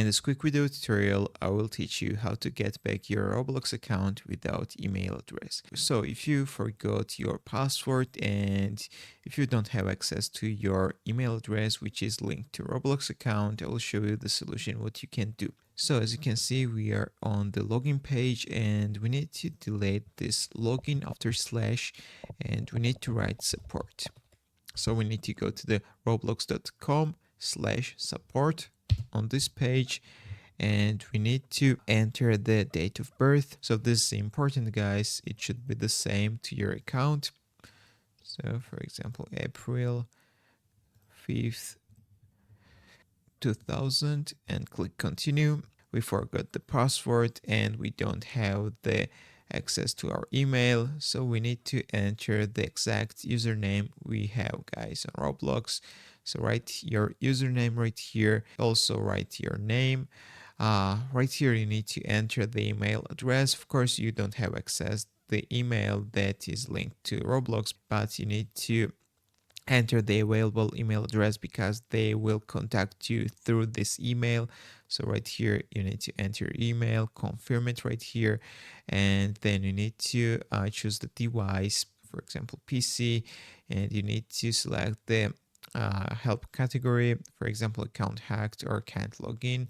In this quick video tutorial, I will teach you how to get back your Roblox account without email address. So if you forgot your password and if you don't have access to your email address, which is linked to Roblox account, I will show you the solution, what you can do. So as you can see, we are on the login page and we need to delete this login after slash and we need to write support. So we need to go to the roblox.com/support on this page and we need to enter the date of birth. So this is important, guys. It should be the same to your account. So for example, April 5th, 2000 and click continue. We forgot the password and we don't have the access to our email, so we need to enter the exact username we have, guys, on Roblox. So write your username right here, also write your name. Right here you need to enter the email address. Of course you don't have access the email that is linked to Roblox, but you need to enter the available email address because they will contact you through this email. So right here you need to enter your email, confirm it right here, and then you need to choose the device, for example PC, and you need to select the help category, for example account hacked or can't log in.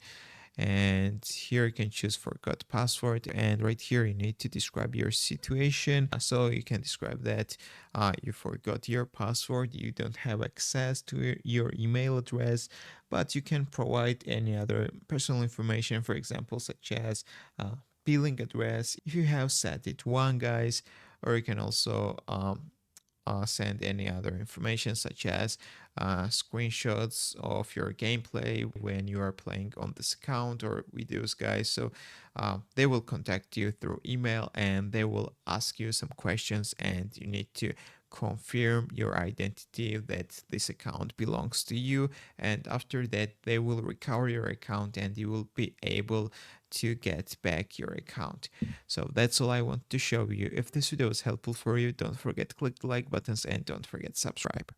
And here you can choose forgot password, and right here you need to describe your situation. So you can describe that you forgot your password, you don't have access to your email address, but you can provide any other personal information, for example such as billing address if you have set it one, guys, or you can also send any other information such as screenshots of your gameplay when you are playing on this account or videos, guys. So they will contact you through email and they will ask you some questions and you need to confirm your identity that this account belongs to you, and after that they will recover your account and you will be able to get back your account. So that's all I want to show you. If this video was helpful for you, don't forget to click the like buttons and don't forget to subscribe.